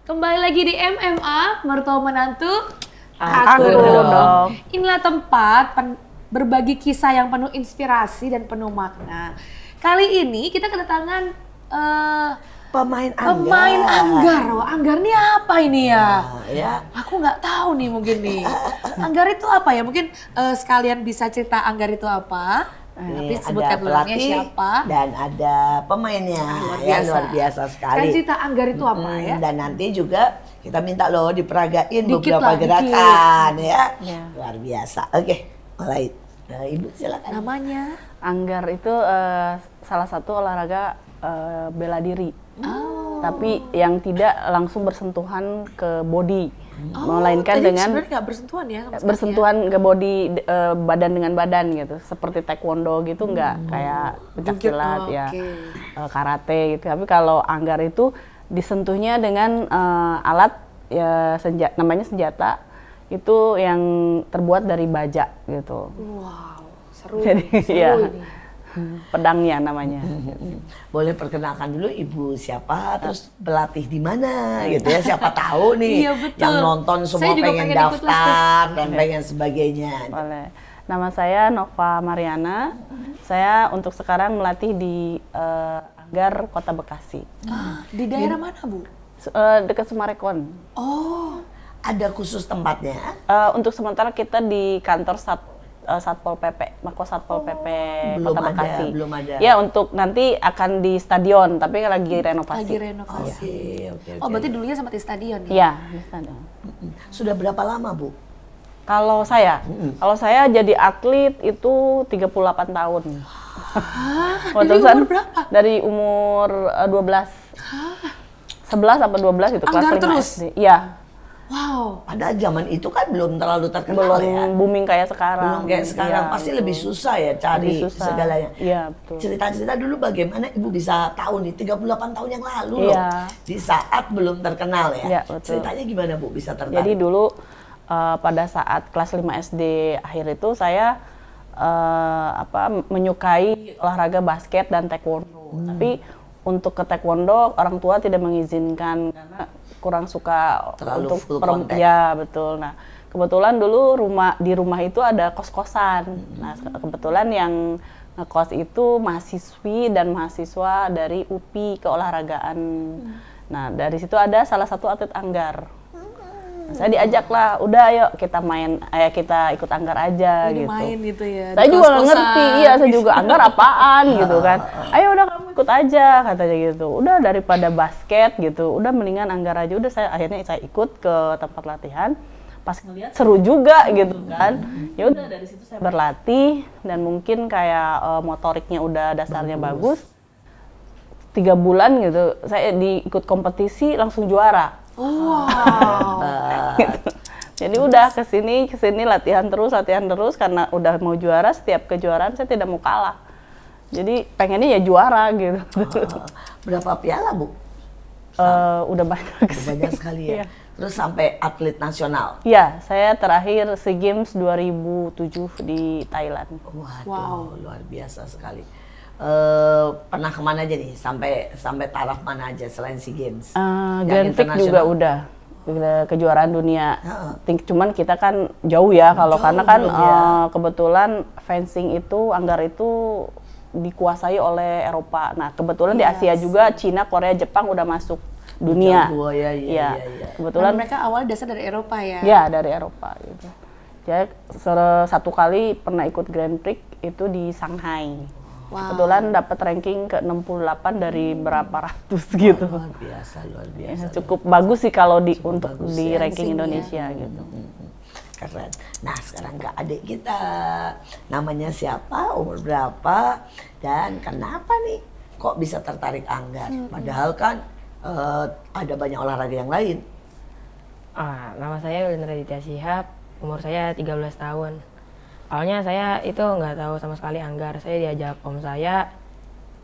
Kembali lagi di MMA, mertua menantu, Aku dong. Inilah tempat berbagi kisah yang penuh inspirasi dan penuh makna. Kali ini kita kedatangan Pemain Anggar. Wah, Anggar nih apa ini ya? Ya. Aku nggak tahu nih mungkin nih. Anggar itu apa ya? Mungkin sekalian bisa cerita Anggar itu apa? Tapi sebutkan pelatih siapa dan ada pemainnya. Luar biasa sekali. Kan cerita Anggar itu apa ya? Dan nanti juga kita minta loh diperagain dikit beberapa lah, gerakan ya. Ya. Luar biasa. Oke, mulai. Nah, Ibu silakan. Namanya Anggar itu salah satu olahraga bela diri. Tapi yang tidak langsung bersentuhan ke body. Melainkan dengan sebenarnya nggak bersentuhan ya sama bersentuhan ke body badan dengan badan gitu, seperti taekwondo gitu, nggak kayak pencaksilat ya, karate gitu. Tapi kalau Anggar itu disentuhnya dengan alat ya namanya senjata itu yang terbuat dari baja gitu. Wow, seru. Jadi seru ya ini. pedangnya namanya. Boleh perkenalkan dulu Ibu siapa, terus pelatih di mana gitu ya. Siapa tahu nih Iya, betul. yang nonton semua Saya juga pengen pengen ikut daftar dan pengen sebagainya. Boleh. Nama saya Nova Mariana. Saya untuk sekarang melatih di Anggar Kota Bekasi. Di daerah mana, Bu? Dekat Sumarekon. Oh, Ada khusus tempatnya? Untuk sementara kita di kantor Satpol PP, Mako Satpol PP Kota Bekasi. Belum ada. Ya, untuk nanti akan di stadion, tapi lagi renovasi. lagi renovasi. Oke. Oh, berarti dulunya sempat di stadion ya? Iya, di stadion. Sudah berapa lama, Bu? Kalau saya jadi atlet itu 38 tahun. Dari umur berapa? Dari umur 12. 11 sampai 12 itu kelas Anggar 5 terus? SD. Iya. Wow. Padahal zaman itu kan belum terlalu terkenal Belum ya. booming kayak sekarang. Belum kayak sekarang, Iya, pasti betul. lebih susah ya cari Lebih susah. segalanya. Iya, betul. Cerita-cerita dulu bagaimana Ibu bisa tahu nih 38 tahun yang lalu loh. Iya. Di saat belum terkenal ya. Iya, betul. Ceritanya gimana Bu bisa tertarik? Jadi dulu pada saat kelas 5 SD akhir itu saya menyukai olahraga basket dan taekwondo. Tapi untuk ke taekwondo orang tua tidak mengizinkan karena kurang suka Terlalu untuk full contact. ya betul. Nah, kebetulan dulu di rumah itu ada kos-kosan. Nah, kebetulan yang ngekos itu mahasiswi dan mahasiswa dari UPI keolahragaan. Nah, dari situ ada salah satu atlet Anggar. Nah, saya diajak lah, udah ayo kita kita ikut Anggar aja Ini gitu. main gitu ya. Saya di juga nggak kos-kosan. ngerti, iya saya juga Anggar apaan gitu kan. Ayo udah kamu ikut aja katanya gitu. Udah daripada basket gitu, udah mendingan Anggar aja. Udah akhirnya saya ikut ke tempat latihan. Pas ngeliat seru juga gitu kan. Ya udah dari situ saya berlatih dan mungkin kayak motoriknya udah dasarnya bagus. 3 bulan gitu, saya ikut kompetisi langsung juara. Wow. Jadi udah kesini latihan terus karena udah mau juara, setiap kejuaraan saya tidak mau kalah. Jadi pengennya ya juara gitu. Berapa piala Bu? Udah banyak. Banyak sekali ya. Iya. Terus sampai atlet nasional. Iya, saya terakhir SEA Games 2007 di Thailand. Waduh, Wow. luar biasa sekali. Pernah kemana aja nih? Sampai taraf mana aja selain SEA Games? Grand Prix juga udah. Kejuaraan dunia. Heeh. Cuman kita kan jauh ya kalau karena kan belum ya. kebetulan fencing itu Anggar itu dikuasai oleh Eropa. Nah, kebetulan di Asia juga Cina, Korea, Jepang udah masuk dunia. Jago, ya. Dan Kebetulan mereka awalnya dasar dari Eropa ya? ya dari Eropa gitu. Jadi satu kali pernah ikut Grand Prix itu di Shanghai. Wow. Kebetulan dapat ranking ke 68 dari berapa ratus gitu. Luar biasa. Ya, cukup bagus sih kalau untuk bagus di ya, ranking ranking-nya. Indonesia gitu. Keren. Nah, sekarang ke adik kita. Namanya siapa, umur berapa, dan kenapa nih kok bisa tertarik Anggar? Padahal kan ada banyak olahraga yang lain. Nama saya Ulin Raditya Shihab, umur saya 13 tahun. Awalnya saya itu nggak tahu sama sekali Anggar. Saya diajak om saya,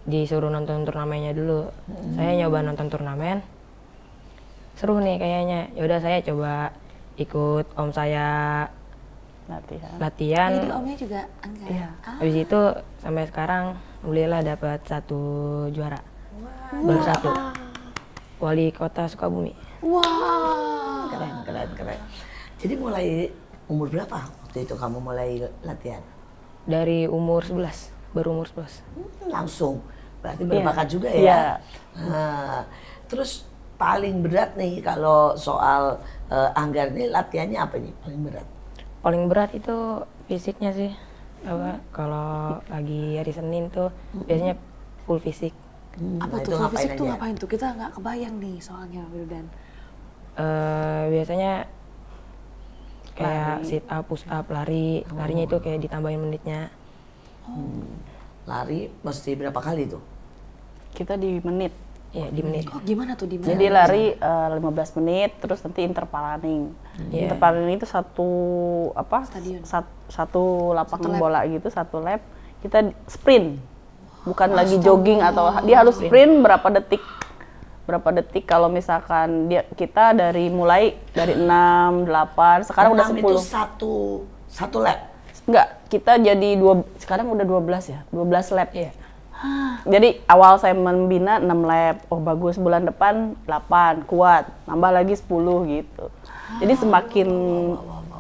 disuruh nonton turnamennya dulu. Saya nyoba nonton turnamen, seru nih kayaknya. Yaudah saya coba ikut om saya latihan. Jadi omnya juga Angga. Iya. Habis itu sampai sekarang alhamdulillah dapat 1 juara. Baru 1. Wali Kota Sukabumi. Wah. Keren. Jadi mulai umur berapa waktu itu kamu mulai latihan? Dari umur 11, baru umur 11. Langsung, berarti berbakat juga ya? Iya. Nah, terus paling berat nih kalau soal Anggar nih latihannya apa nih paling berat? Paling berat itu fisiknya sih. Kalau lagi hari Senin tuh biasanya full fisik. Apa Nah, tuh full fisik tuh aja? ngapain tuh? Kita nggak kebayang nih soalnya Wildan. Biasanya kayak sit up, push up, lari. Larinya itu kayak ditambahin menitnya. Lari mesti berapa kali tuh? Kita di menit. Ya, di menit. Oh gimana tuh di mana? Jadi lari 15 menit, terus nanti interval running. Interval running itu Stadion. Satu lapangan bola gitu, 1 lap. Kita sprint, bukan lagi jogging atau dia harus sprint berapa detik. Kalau misalkan kita mulai dari 6, 8, sekarang udah 10. Itu satu lap? Enggak, kita jadi sekarang udah 12 ya, 12 lap. Iya. Jadi awal saya membina 6 lap, oh bagus, bulan depan 8, kuat, nambah lagi 10 gitu. Jadi semakin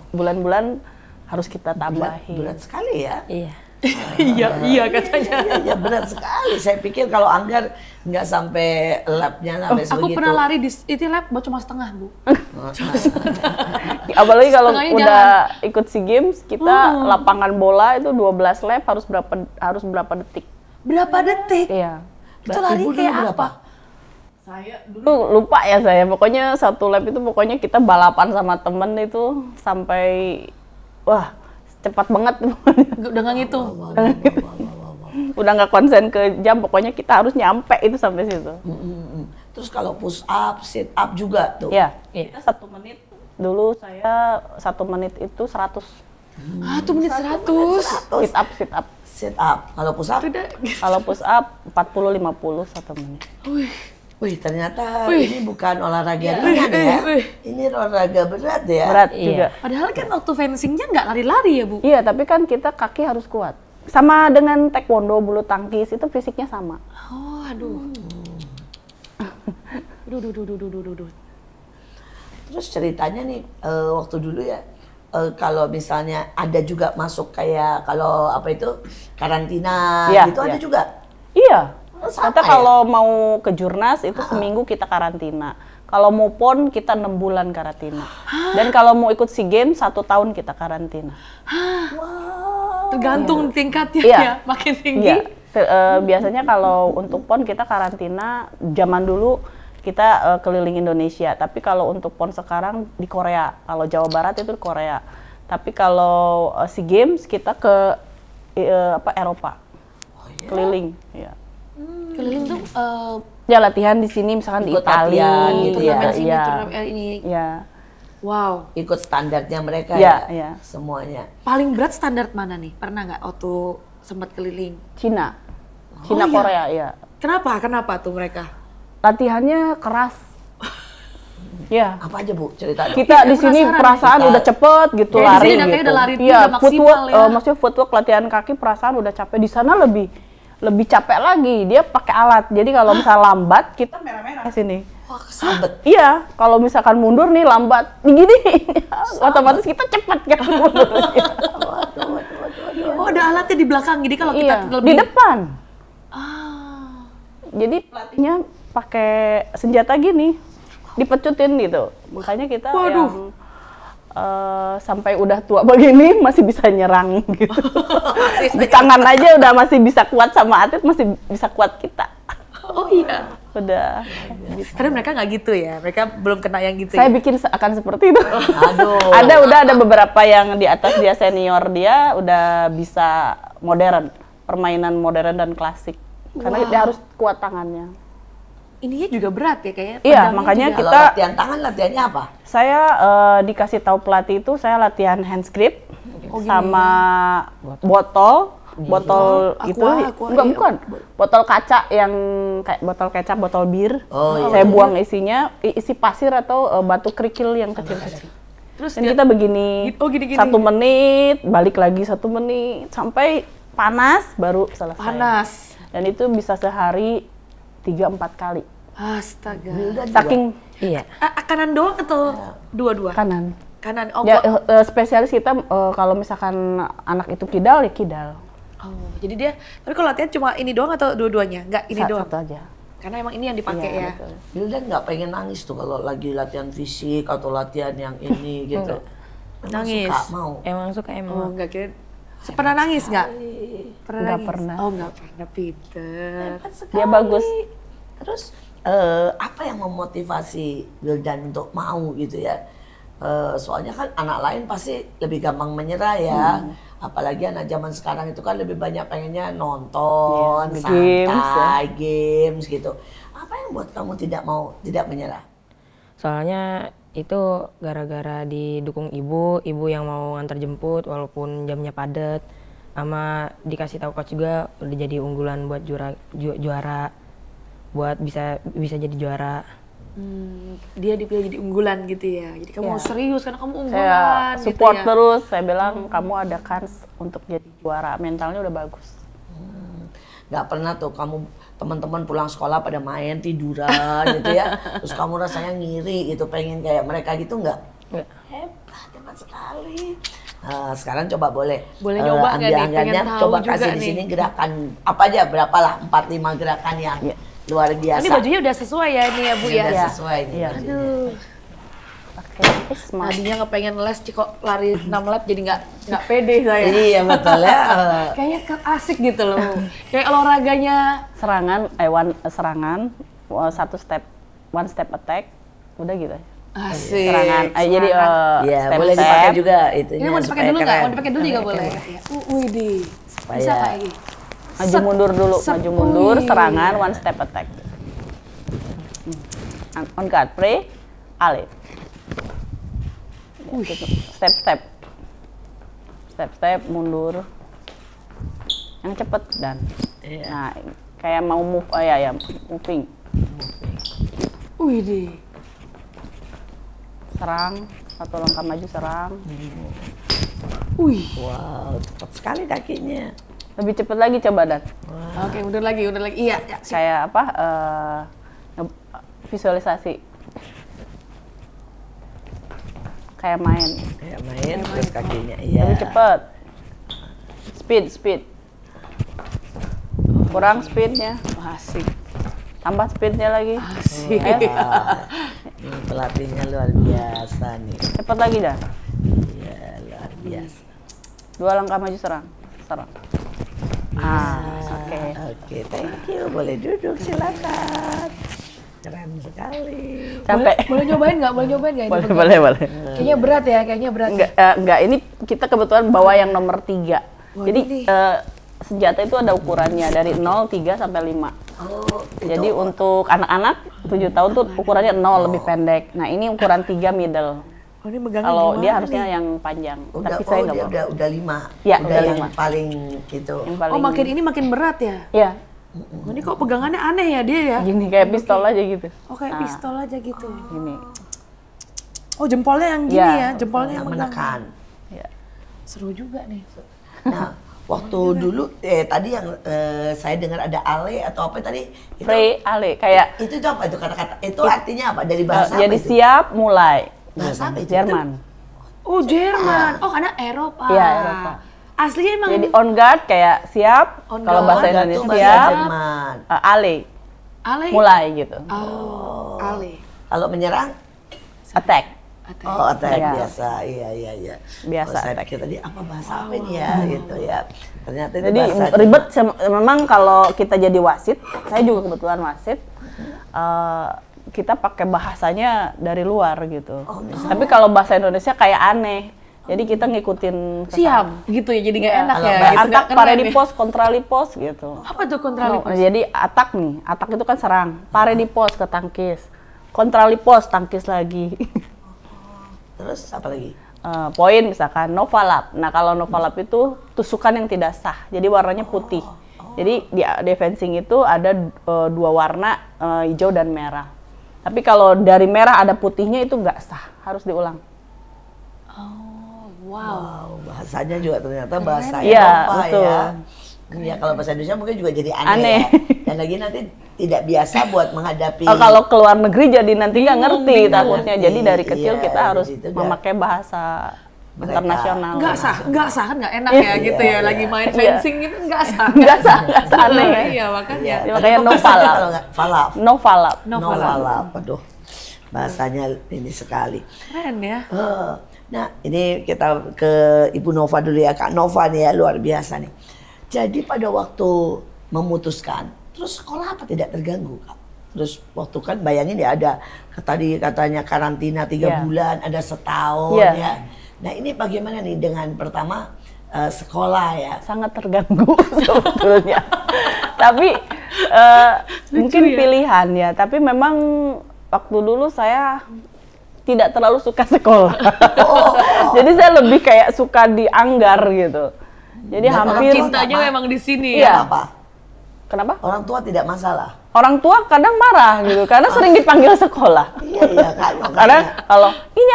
bulan-bulan harus kita tambahin. Berat sekali ya? Iya. Iya katanya. Iya berat sekali. Saya pikir kalau Anggar nggak sampai lapnya sampai sebegitu. Aku pernah lari di itu lap cuma setengah, Bu. Apalagi kalau Setengahnya udah ikut SEA Games, kita lapangan bola itu 12 lap harus berapa detik. Berapa detik? Iya. Itu lari Ibu dulu kayak berapa? apa? Dulu lupa ya saya, pokoknya 1 lap itu pokoknya kita balapan sama temen itu sampai wah cepat banget. Udah nggak ngitung. Udah nggak konsen ke jam, pokoknya kita harus nyampe itu sampai situ. Terus kalau push up, sit up juga tuh? Iya. Iya. 1 menit. Dulu saya 1 menit itu 100. 1 menit 100. Sit up. Sit up. Kalau push up? Kalau push up 40-50 1 menit. Wih ternyata ini bukan olahraga ringan ya. Ini olahraga berat ya. Berat Iya. juga. Padahal kan waktu fencingnya nggak lari-lari ya, Bu? Iya, tapi kan kita kaki harus kuat. Sama dengan taekwondo, bulu tangkis itu fisiknya sama. Oh, aduh. Duh. Terus ceritanya nih waktu dulu ya, kalau misalnya ada juga masuk kayak kalau apa itu karantina Iya, gitu iya. ada juga. Iya. Sama Kita ya? kalau mau ke Jurnas itu seminggu kita karantina. Kalau mau PON kita 6 bulan karantina. Dan kalau mau ikut SEA Games 1 tahun kita karantina. Tergantung tingkatnya Iya. ya, makin tinggi. Iya. Biasanya kalau untuk PON kita karantina, zaman dulu kita keliling Indonesia. Tapi kalau untuk PON sekarang di Korea. Kalau Jawa Barat itu di Korea. Tapi kalau SEA Games kita ke Eropa. Keliling. Ya. Keliling tuh Ya latihan di sini misalkan di Ikut Italia latihan gitu ya. turnamen sini, Iya. turnamen ini. Ya. Wow. Ikut standarnya mereka Iya, ya, iya. semuanya. Paling berat standar mana nih? Pernah nggak waktu sempat keliling? Cina. iya? Cina Korea ya. Kenapa tuh mereka? Latihannya keras. Ya. Apa aja Bu ceritanya? Kita di sini penasaran perasaan nih. udah cepet gitu Ya, di lari sini udah kayak gitu. udah lari Iya, udah maksimal footwork, ya. maksudnya footwork latihan kaki perasaan udah capek. Di sana lebih capek lagi. Dia pakai alat. Jadi kalau misal lambat kita merah-merah sini. Wah kesambet. Iya, kalau misalkan mundur nih lambat, gini, otomatis kita cepat kan mundurnya. Oh, ada alatnya di belakang. Jadi kalau kita Iya, lebih di depan. Ah. Jadi pelatihnya pakai senjata gini, dipecutin gitu. Makanya kita yang sampai udah tua begini masih bisa nyerang gitu. Di tangan aja udah masih bisa kuat sama atlet, masih bisa kuat kita. Oh iya. Udah. Karena mereka nggak gitu ya. Mereka belum kena yang gitu Saya ya. bikin akan seperti itu. Aduh. Ada beberapa yang di atas dia senior dia udah bisa modern, permainan modern dan klasik. Karena dia harus kuat tangannya. Ininya juga berat ya kayaknya. Iya, pedangnya makanya juga. Kalau kita latihan tangan latihannya apa? saya dikasih tahu pelatih itu saya latihan hand grip sama botol itu aqua, enggak iya. bukan botol kaca yang kayak botol kecap, botol bir. Oh, iya. Saya buang isinya isi pasir atau batu kerikil yang kecil-kecil. Terus Dan kita begini, gini-gini. 1 menit, balik lagi 1 menit, sampai panas baru selesai. Panas. Dan itu bisa sehari 3-4 kali. Astaga. Saking Iya. Kanan doang atau dua-dua? kanan. Kanan. Oh, Ya, spesialis kita kalau misalkan anak itu kidal, ya kidal. oh, jadi dia, tapi kalau latihan cuma ini doang atau dua-duanya? Enggak, ini doang. Satu aja. Karena emang ini yang dipakai Iya, ya. betul. Wildan nggak pengen nangis tuh kalau lagi latihan fisik atau latihan yang ini gitu. Memang Nangis. Suka mau. Emang suka Oh, emang. enggak kira. Pernah nangis nggak? Pernah Nggak nangis? pernah. Oh, nggak pernah, Peter. Dia bagus. Terus apa yang memotivasi Wildan untuk mau gitu ya? Soalnya kan anak lain pasti lebih gampang menyerah ya. Apalagi anak zaman sekarang itu kan lebih banyak pengennya nonton, Iya, santai, games gitu. Apa yang buat kamu tidak menyerah? Soalnya itu gara-gara didukung ibu yang mau nganter jemput walaupun jamnya padat, sama dikasih tahu coach juga udah jadi unggulan buat juara, buat bisa jadi juara. Dia dipilih jadi unggulan gitu ya. Jadi kamu serius karena kamu Saya unggulan support gitu ya. terus, saya bilang kamu ada kans untuk jadi juara, mentalnya udah bagus. Nggak pernah tuh kamu teman-teman pulang sekolah pada main tiduran gitu ya, terus kamu rasanya ngiri gitu, pengen kayak mereka gitu nggak? Nggak. Hebat sekali. Nah, sekarang coba boleh Nyoba nggak ambil nih? anggarannya, Pengen tahu coba juga kasih di nih. sini gerakan apa aja, berapa lah 4-5 gerakan yang luar biasa. Ini bajunya udah sesuai ya ini ya Bu Ini ya. udah Iya. sesuai nih. Iya. bajunya. Aduh. Oke, smart. Tadinya kepengen les kok lari 6 lap jadi nggak pede saya. Iya betul ya. Kayaknya asik gitu loh. Kayak olahraganya Serangan, serangan, one step attack, udah gitu. asik. Serangan, jadi Iya, step boleh step. dipakai juga itunya. Ini mau dipakai supaya dulu nggak? keren. Mau dipakai dulu juga boleh. Widih. Bisa kayak gini. Maju mundur dulu, maju mundur, Wih. serangan, one step attack. On guard, pre, ale. Gitu. Step, mundur. Yang cepet dan. Iya. Nah, kayak mau move, moving. Widih. Serang, satu langkah maju serang. Wih. Wow, cepat sekali kakinya. Lebih cepet lagi coba dan. Oke, udah lagi. Iya, ya. Kayak apa? Visualisasi. Kayak main. Kayak main terus kakinya. Iya. Lebih cepet. Speed. Kurang speednya. Asik. Tambah speednya lagi. Asik. Ini pelatihnya luar biasa nih. Cepet lagi dah. Iya, luar biasa. 2 langkah maju serang. Oke. Oke, thank you. Boleh duduk, silakan. Keren sekali. Capek. Boleh nyobain nggak? Boleh ini? Boleh. Kayaknya berat ya, Enggak, ini kita kebetulan bawa yang nomor 3. Wah, Jadi ini. senjata itu ada ukurannya dari 0, 3 sampai 5. Oh, Jadi untuk anak-anak 7 tahun tuh ukurannya 0 lebih pendek. Nah, ini ukuran 3 middle. Oh, ini megangnya Kalau gimana dia harusnya nih? yang panjang. udah, Tapi saya nggak dia bawa. udah 5. Iya, udah udah yang 5. paling itu. Yang paling. Oh, makin ini makin berat ya? Iya. Oh, ini kok pegangannya aneh ya dia ya? Gini kayak pistol aja gitu. Oh, kayak pistol aja gitu. Gini. Oh, jempolnya yang gini Iya. ya? Jempolnya yang Yang megang. menekan. Ya. Seru juga nih. Nah, waktu dulu tadi yang saya dengar ada ale atau apa tadi? Itu, Free ale kayak itu apa itu kata-kata? Itu artinya apa? Dari bahasa jadi apa itu? siap mulai. Bahasa apa itu? Jerman. Oh, Jerman. Oh, karena Eropa. Iya, Eropa. Aslinya emang Jadi on guard kayak siap. On Kalau guard, bahasa Itu Indonesia bahasa siap. Jerman. Ale Ale. mulai gitu. Oh, Ale. Kalau menyerang? Attack. Oh, attack Iya. biasa. Iya. Biasa Oh, saya attack. pikir tadi apa bahasa apa ini ya gitu ya. Ternyata itu Jadi bahasa ribet memang kalau kita jadi wasit, saya juga kebetulan wasit. Kita pakai bahasanya dari luar gitu. Tapi kalau bahasa Indonesia kayak aneh. Jadi kita ngikutin Siap gitu ya, jadi nggak enak ya. Kayak Gitu, atak, nggak keren pare di ya. pos, kontra di pos gitu. Apa tuh kontralipos? No, jadi atak nih, atak itu kan serang. Pare di pos ke tangkis. Kontra di pos, tangkis lagi. Terus apa lagi? Poin misalkan novalap. Nah kalau novalap itu tusukan yang tidak sah, jadi warnanya putih. Jadi di defensing itu ada 2 warna, hijau dan merah. Tapi kalau dari merah ada putihnya itu nggak sah, harus diulang. Bahasanya juga ternyata bahasa Iya, Eropa betul. ya. Ya kalau bahasa Indonesia mungkin juga jadi aneh, Aneh. ya. Dan lagi nanti tidak biasa buat menghadapi. Kalau keluar negeri jadi nanti nggak ngerti bingung. takutnya. Jadi dari Iya, kecil kita harus jadi itu udah memakai bahasa mereka internasional. Nggak sah kan nggak enak ya gitu ya. Lagi main fencing gitu nggak sah. Nggak sah aneh. Iya makanya. Iya. Ya, makanya no Kalau falap. nggak falap. No falap. No No falap. falap. Aduh, bahasanya ini sekali. Keren ya. Nah, ini kita ke Ibu Nova dulu ya, Kak Nova nih ya, luar biasa nih. Jadi pada waktu memutuskan, terus sekolah apa tidak terganggu, Kak? Terus waktu kan bayangin ya ada tadi katanya karantina 3 Iya. bulan, ada setahun Iya. ya. Nah ini bagaimana nih dengan pertama sekolah ya? Sangat terganggu sebetulnya. Tapi mungkin ya. pilihan ya. Tapi memang waktu dulu saya tidak terlalu suka sekolah. Jadi saya lebih kayak suka di Anggar gitu. Jadi Dan hampir Cintanya memang di sini Iya. ya. Apa? Kenapa? Orang tua tidak masalah. Orang tua kadang marah gitu karena sering dipanggil sekolah. Iya, iya Kak. Karena kalau ini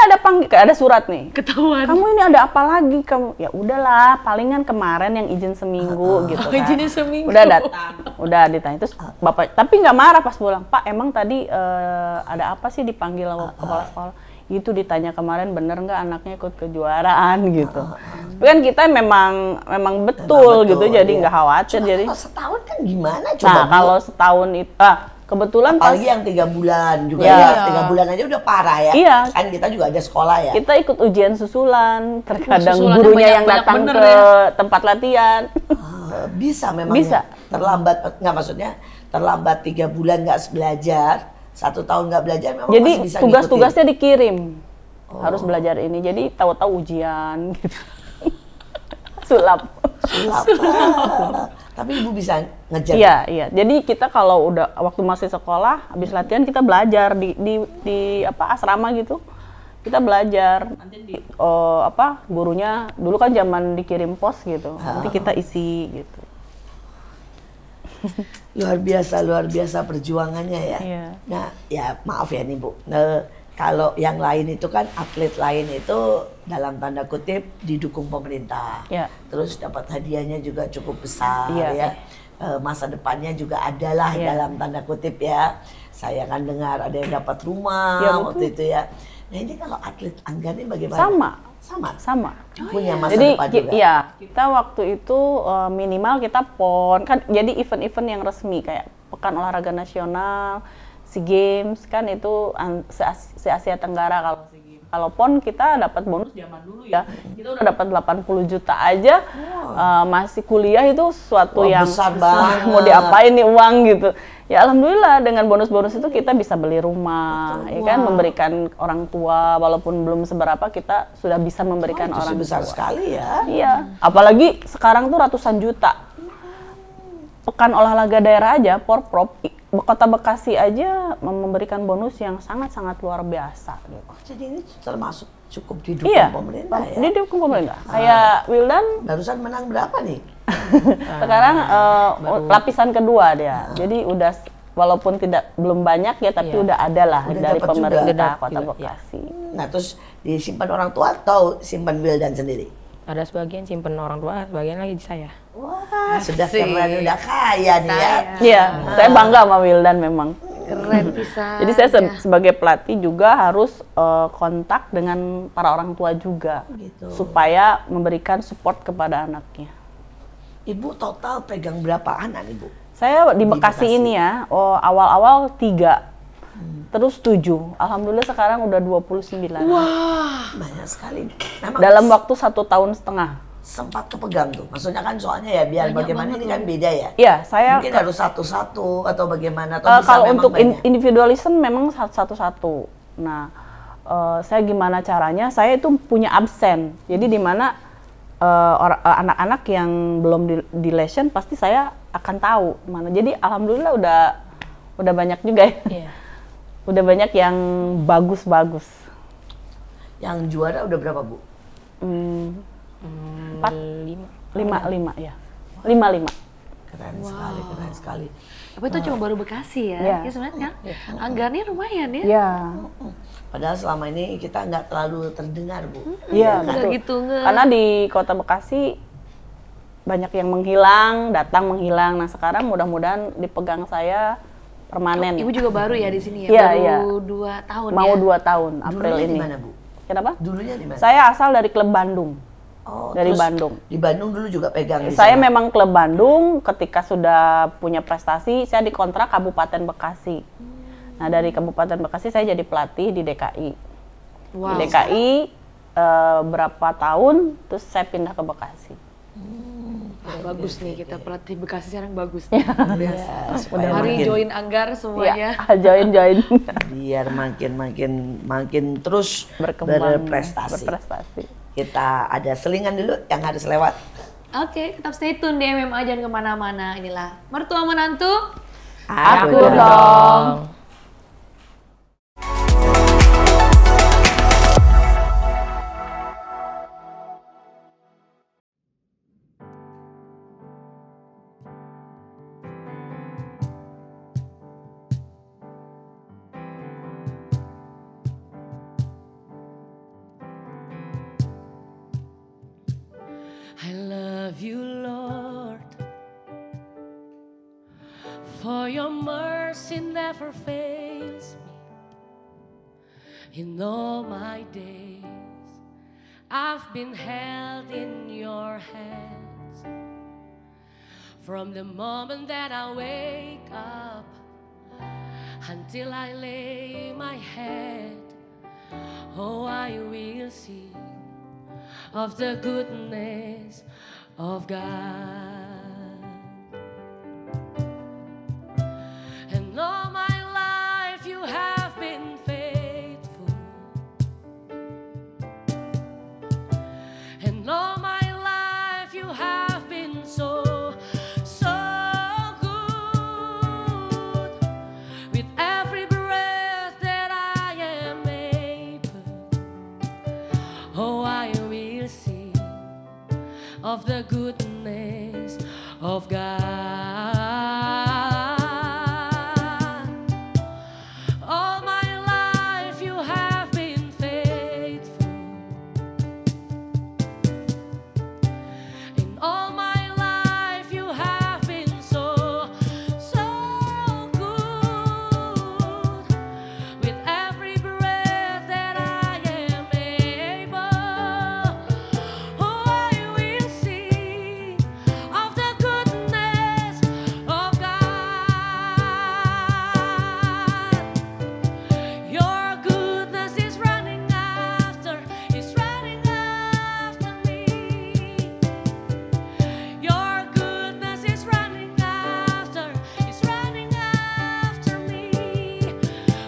ada surat nih. Ketahuan. Kamu ini ada apa lagi kamu? Ya udahlah, palingan kemarin yang izin seminggu gitu kan. Izinnya seminggu. Udah datang, udah ditanya terus bapak, tapi nggak marah pas pulang. Pak, emang tadi ada apa sih dipanggil sama kepala sekolah? Itu ditanya kemarin bener nggak anaknya ikut kejuaraan gitu. Tapi kan kita memang betul Memang gitu, betul, jadi iya. nggak khawatir. Cuma Jadi, kalau setahun kan gimana coba? nah Bu? kalau setahun itu, kebetulan pas Apalagi yang 3 bulan juga Iya. ya, 3 bulan aja udah parah ya. Iya. Kan kita juga ada sekolah ya. kita ikut ujian susulan, terkadang Susulannya gurunya yang banyak-banyak datang bener ke ya. tempat latihan. Bisa memang. Bisa. Terlambat nggak maksudnya terlambat 3 bulan nggak belajar, 1 tahun nggak belajar memang Jadi masih bisa tugas-tugasnya dikirim. Harus belajar ini. Jadi tahu-tahu ujian gitu. Sulap. ngikutin. Tapi ibu bisa ngejar. Iya. Jadi kita kalau udah waktu masih sekolah, habis latihan kita belajar di asrama gitu. Kita belajar. Nanti gurunya dulu kan zaman dikirim pos gitu. Nanti kita isi gitu. Luar biasa perjuangannya ya. Iya. Nah, ya maaf ya nih Bu. Kalau yang lain itu kan atlet lain itu dalam tanda kutip didukung pemerintah. Iya. Terus dapat hadiahnya juga cukup besar Iya. ya. Masa depannya juga adalah Iya. dalam tanda kutip ya. Saya kan dengar ada yang dapat rumah Iya, waktu itu ya. Nah ini kalau atlet Anggar ini bagaimana? Sama. Punya masa Jadi depan juga. iya, kita waktu itu minimal kita PON kan, jadi event-event yang resmi kayak Pekan Olahraga Nasional, SEA Games kan itu se Asia Tenggara. Kalau SEA Games, kalau PON kita dapat bonus zaman dulu ya, kita udah dapat 80 juta aja. Masih kuliah itu suatu Wah, yang besar banget. mau diapain nih uang gitu. Ya alhamdulillah dengan bonus-bonus itu kita bisa beli rumah, ya kan, memberikan orang tua walaupun belum seberapa kita sudah bisa memberikan Itu orang sih besar tua. sekali ya. Iya, apalagi sekarang tuh ratusan juta. Pekan olahraga daerah aja, Porprov, Kota Bekasi aja memberikan bonus yang sangat-sangat luar biasa. Gitu. Jadi ini termasuk cukup didukung Iya, pemerintah ya. didukung pemerintah. Kayak Wildan Barusan menang berapa nih? sekarang lapisan kedua dia. Jadi udah walaupun belum banyak ya, tapi Iya. udah ada lah Udah dari dapat juga. pemerintah Udah Kota juga, Bekasi. Nah terus disimpan orang tua atau simpan Wildan sendiri? Ada sebagian simpen orang tua, sebagian lagi di saya. Wah sudah keren, udah kaya nih ya. Iya, saya bangga sama Wildan memang. Keren bisa. Jadi saya sebagai pelatih juga harus kontak dengan para orang tua juga, Gitu. supaya memberikan support kepada anaknya. Ibu total pegang berapa anak Ibu? Saya di Di Bekasi Bekasi. ini ya, awal-awal 3, terus 7. Alhamdulillah sekarang udah 29. Banyak sekali. Memang Dalam waktu 1,5 tahun. sempat kepegang tuh. Maksudnya kan soalnya ya biar bagaimana ini kan beda ya. Iya, saya Mungkin harus satu-satu atau bagaimana atau bisa kalau memang untuk banyak? individualism memang satu-satu. Nah, saya gimana caranya? Saya itu punya absen. Jadi di mana anak-anak yang belum di lesson pasti saya akan tahu mana. Jadi alhamdulillah udah banyak juga ya. Iya. Udah banyak yang bagus-bagus. Yang juara udah berapa Bu? 4, 5. 5 ya. 5. Keren sekali, keren sekali. Tapi itu cuma baru Bekasi ya? Iya. Ya sebenarnya kan anggarannya lumayan ya? Iya. Padahal selama ini kita nggak terlalu terdengar, Bu. Iya, Udah betul. gitu nge. Karena di Kota Bekasi banyak yang menghilang, datang menghilang. Nah sekarang mudah-mudahan dipegang saya permanen. Ibu juga baru ya di sini ya? Iya, baru iya. 2 tahun Mau ya? 2 tahun April Dulunya ini. di mana, Bu? Kenapa? Dulunya di mana? Saya asal dari klub Bandung. Oh, dari terus Bandung. Di Bandung dulu juga pegang di Saya sana? memang klub Bandung, ketika sudah punya prestasi, saya dikontrak Kabupaten Bekasi. Nah dari Kabupaten Bekasi saya jadi pelatih di DKI. Wow. Di DKI berapa tahun, terus saya pindah ke Bekasi. Wah, bagus nih kita pelatih Bekasi sekarang bagus. Ya, supaya Mari makin- join Anggar semuanya. Ya, join. biar makin terus Berkembang, berprestasi. berprestasi. Kita ada selingan dulu yang harus lewat. Oke, tetap stay tune di MMA, jangan kemana-mana. Inilah Mertua Menantu. Aku dong. I love you, Lord, for your mercy never fails me. In all my days, I've been held in your hands. From the moment that I wake up until I lay my head, oh, I will sing of the goodness of God. And all my life you have been faithful. And all my life you have been so good. With every breath that I am able, oh, I will sing of the goodness of God. All my life you have been faithful. In all my life you have been so good. With every breath that I am able, oh, I will sing of the goodness of God. Your goodness is running after me. Your goodness is running after me.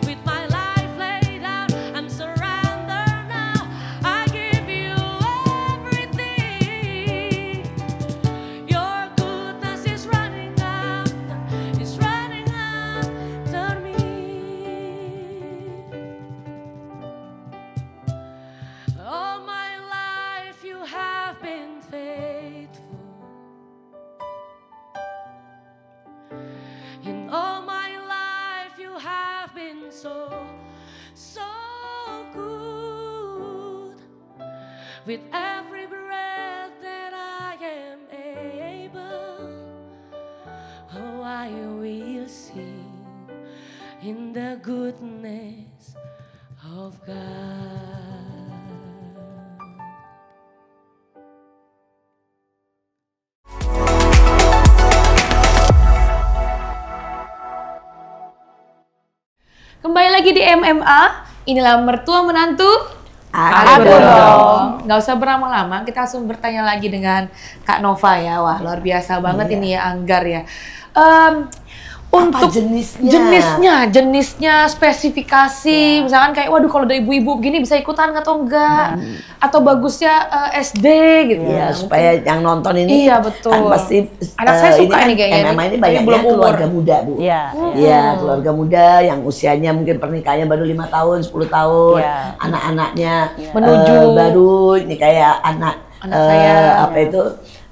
With my life laid out, I'm surrendered now. I give you everything. Your goodness is running after me. All my life you have been faithful. In all my life you have been so good. With every breath that I am able, oh, I will sing in the goodness of God. Kembali lagi di MMA, inilah Mertua Menantu. Aku dong. Nggak usah berlama-lama, kita langsung bertanya lagi dengan Kak Nova ya. Wah, luar biasa banget ini ya, Anggar ya. Untuk jenisnya, spesifikasi, misalkan kayak, waduh kalau ada ibu-ibu begini bisa ikutan atau enggak, atau bagusnya SD gitu. Ya, supaya yang nonton ini Iya, betul. kan pasti Anak saya suka ini kan nih kayaknya, MMA ini tapi banyaknya belum umur. keluarga muda, Bu. Iya. Iya, keluarga muda yang usianya mungkin pernikahannya baru 5 tahun, 10 tahun, Iya. anak-anaknya Menuju. baru ini kayak anak Anak saya. apa itu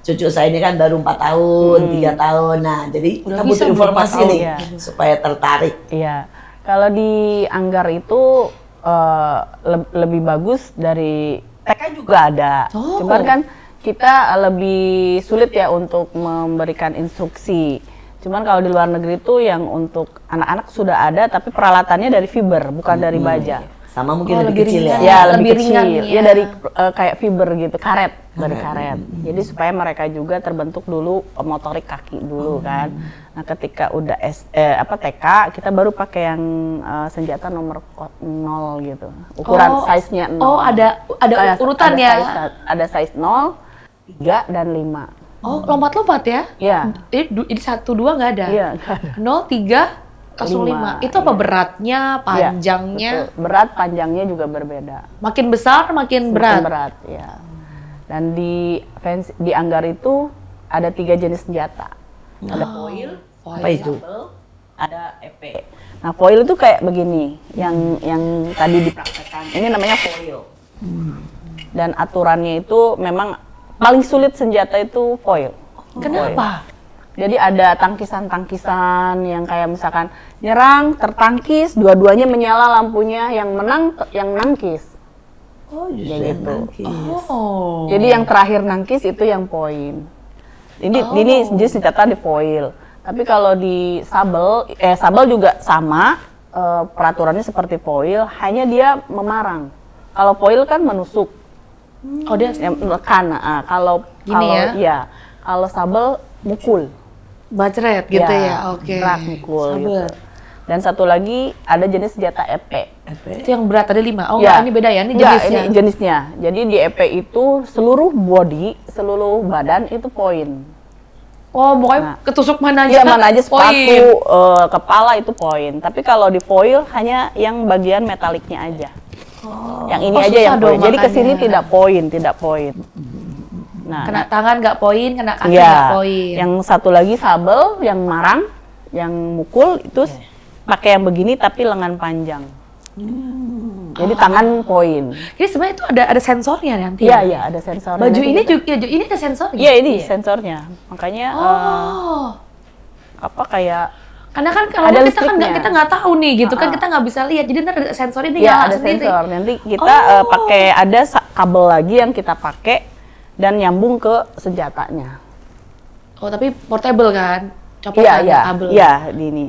cucu saya ini kan baru 4 tahun, 3 tahun. Nah, jadi Udah kita bisa butuh informasi 4 tahun, nih ya. supaya tertarik. Iya, kalau di Anggar itu lebih bagus dari TK juga ada. Oh. Cuman kan kita lebih sulit ya untuk memberikan instruksi. Cuman kalau di luar negeri itu yang untuk anak-anak sudah ada, tapi peralatannya dari fiber, bukan dari baja. Sama mungkin Oh, lebih lebih kecil ringan. ya. Ya, Lebih lebih kecil. ringan Ya ya. dari kayak fiber gitu, karet, dari karet. Jadi supaya mereka juga terbentuk dulu motorik kaki dulu kan. Nah, ketika udah TK, kita baru pakai yang senjata nomor 0 gitu. Ukuran size-nya 0. Oh, ada urutan ya. Ada size 0, 3 dan 5. Oh, lompat-lompat ya? Iya. Ini 1, 2 nggak ada? Iya, nggak ada. 0, 3, langsung 5. 5, Itu apa iya. beratnya, panjangnya? Iya, betul. Berat, panjangnya juga berbeda. Makin besar, makin berat. Makin berat, ya. Dan di Anggar itu ada 3 jenis senjata. Ada foil, Apa itu? ada EP. Nah, foil itu kayak begini, yang tadi dipraktekkan. Ini namanya foil. Dan aturannya itu memang paling sulit senjata itu foil. Kenapa? Jadi ada tangkisan-tangkisan yang kayak misalkan nyerang, tertangkis, dua-duanya menyala lampunya, yang menang yang nangkis. Oh, justru Ya yang gitu. nangkis. Oh. Jadi yang terakhir nangkis itu yang poin. Ini jenis senjata di foil. Tapi kalau di sabel juga sama, peraturannya seperti foil, hanya dia memarang. Kalau foil kan menusuk, Oh, dia menekan. Kalau Gini ya? Iya. Kalau sabel mukul. bacret gitu ya? Oke. Gerak mukul Sabel. gitu. Dan satu lagi ada jenis senjata EP. Itu yang berat tadi 5. Oh, Ya. enggak, ini beda ya? Ini Enggak, jenisnya. ini jenisnya. Jadi di EP itu seluruh body, seluruh badan itu poin. Oh, pokoknya ketusuk mana aja. Iya, mana aja sepatu, poin. kepala itu poin. Tapi kalau di foil hanya yang bagian metaliknya aja. Yang ini Oh, aja susah yang dong poin. Jadi ke sini makanya. tidak poin. Nah, Kena tangan nggak poin, kena kaki iya. nggak poin. Yang satu lagi sabel, yang marang, yang mukul itu pakai yang begini tapi lengan panjang. Jadi tangan poin. Jadi sebenarnya itu ada sensornya nanti. Iya, iya, ada sensor. Baju Nanti ini kita- juga, ini ada sensornya. Iya, ini sensornya. Makanya Oh. apa kayak Karena kan kalau Ada kita kan listriknya. kita nggak tahu nih gitu kan, kita nggak bisa lihat. Jadi ntar ada sensor ini ya nyala ada sendiri. sensor. Nanti kita pakai ada kabel lagi yang kita pakai dan nyambung ke senjatanya. Oh, tapi portable kan? Iya, Copotan iya. kabel. Iya,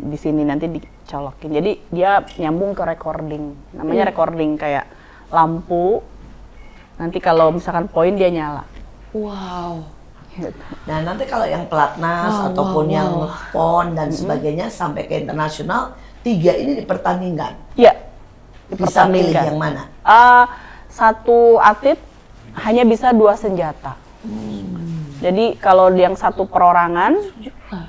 di sini nanti dicolokin. Jadi dia nyambung ke recording. Namanya recording kayak lampu. Nanti kalau misalkan poin dia nyala. Wow. Gitu. Nah, nanti kalau yang pelatnas Wow, ataupun wow, yang wow. PON dan sebagainya sampai ke internasional, 3 ini dipertandingkan. Iya. Bisa pilih dipertandingkan. yang mana? Satu atlet hanya bisa 2 senjata. Jadi kalau yang satu perorangan,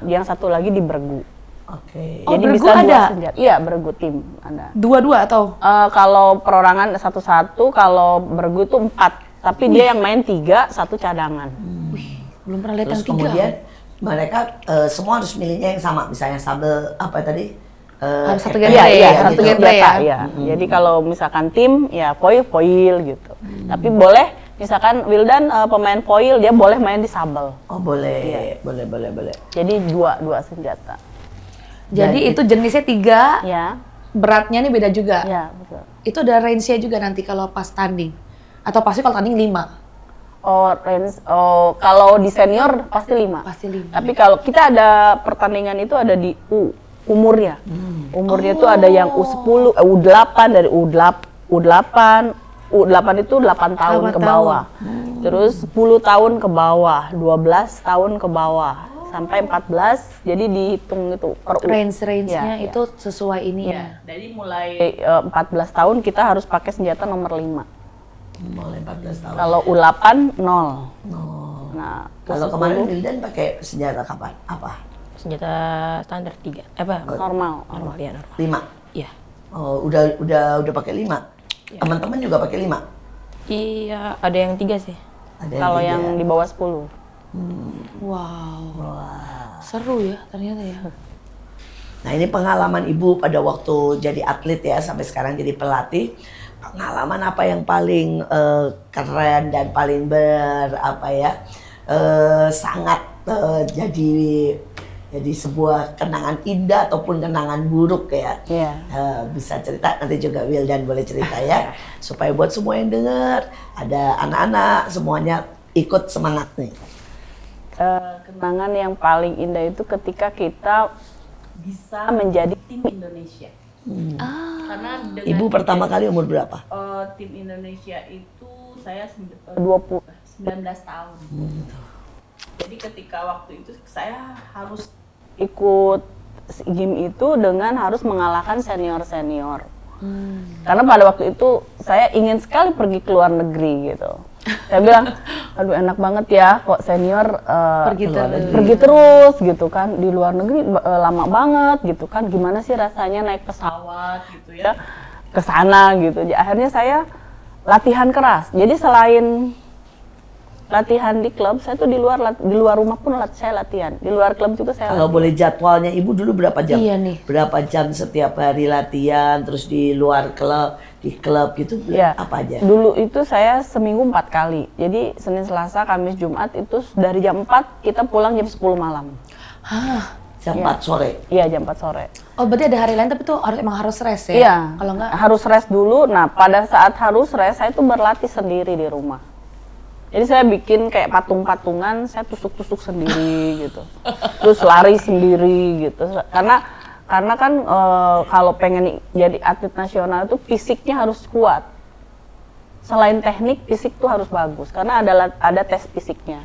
yang satu lagi di bergu. Oke. Oh, Jadi bergu bisa 2 ada? senjata. Iya, bergu tim ada. Dua-dua atau? Kalau perorangan satu-satu, kalau bergu itu 4. Tapi dia yang main 3, 1 cadangan. Belum pernah lihat Terus yang 3. kemudian mereka semua harus milihnya yang sama. Misalnya sabel apa tadi? Harus satu EP, genre Iya, ya, iya, satu satu genre senjata, ya. iya. Jadi kalau misalkan tim, ya foil gitu. Tapi boleh, misalkan Wildan pemain foil, dia boleh main di sabel. Oh, boleh. Iya. Boleh. Jadi dua senjata. Jadi itu jenisnya 3, Ya, beratnya nih beda juga. ya betul. Itu ada range-nya juga nanti kalau pas tanding. Atau pasti kalau tanding 5. Kalau di senior pasti 5. Pasti 5. Tapi kalau kita ada pertandingan itu ada di umurnya. Umurnya itu ada yang U10, U8 dari U8 itu 8 tahun 8 ke bawah. Terus 10 tahun ke bawah, 12 tahun ke bawah, sampai 14. Jadi dihitung itu per Range-nya Ya, itu sesuai ini ya. Jadi mulai 14 tahun kita harus pakai senjata nomor 5. Mulai 14 tahun. Kalau U8 0. Oh. Nah, Kalau U10 kemarin Wildan pakai senjata kapan? Apa? Senjata standar 3. Apa? normal. Normal, ya normal. 5. Iya. Oh, udah pakai 5. Teman-teman juga pakai 5. Iya, ada yang 3 sih. Ada Kalau tiga. yang di bawah 10. Wow. Seru ya ternyata ya. Nah, ini pengalaman Ibu pada waktu jadi atlet ya, sampai sekarang jadi pelatih. Pengalaman apa yang paling keren dan paling sangat jadi sebuah kenangan indah ataupun kenangan buruk ya. Iya. Bisa cerita nanti juga Wildan boleh cerita ya, supaya buat semua yang dengar, ada anak-anak semuanya ikut semangat nih. Kenangan yang paling indah itu ketika kita bisa menjadi tim Indonesia. Karena dengan Ibu pertama kali umur berapa? tim Indonesia itu saya 19 tahun. Jadi ketika waktu itu saya harus ikut game itu dengan harus mengalahkan senior-senior. Karena pada waktu itu saya ingin sekali pergi ke luar negeri gitu. Saya bilang, aduh enak banget ya kok senior pergi terus gitu kan, di luar negeri lama banget gitu kan, gimana sih rasanya naik pesawat gitu ya ke sana gitu. Jadi akhirnya saya latihan keras. Jadi selain latihan di klub, saya tuh di luar rumah pun saya latihan. Di luar klub juga saya Kalau latihan. boleh jadwalnya Ibu dulu berapa jam? Iya nih. Berapa jam setiap hari latihan, terus di luar klub, di klub gitu, Iya. apa aja? Dulu itu saya seminggu 4 kali. Jadi Senin, Selasa, Kamis, Jumat itu dari jam 4 kita pulang jam 10 malam. Jam 4 sore. Iya, jam 4 sore. Oh berarti ada hari lain tapi tuh emang harus rest ya? Iya. Kalau enggak harus rest dulu. Nah, pada saat harus rest saya tuh berlatih sendiri di rumah. Jadi saya bikin kayak patung-patungan, saya tusuk-tusuk sendiri gitu. Terus lari sendiri gitu. Karena kan kalau pengen jadi atlet nasional itu fisiknya harus kuat. Selain teknik, fisik tuh harus bagus karena ada tes fisiknya.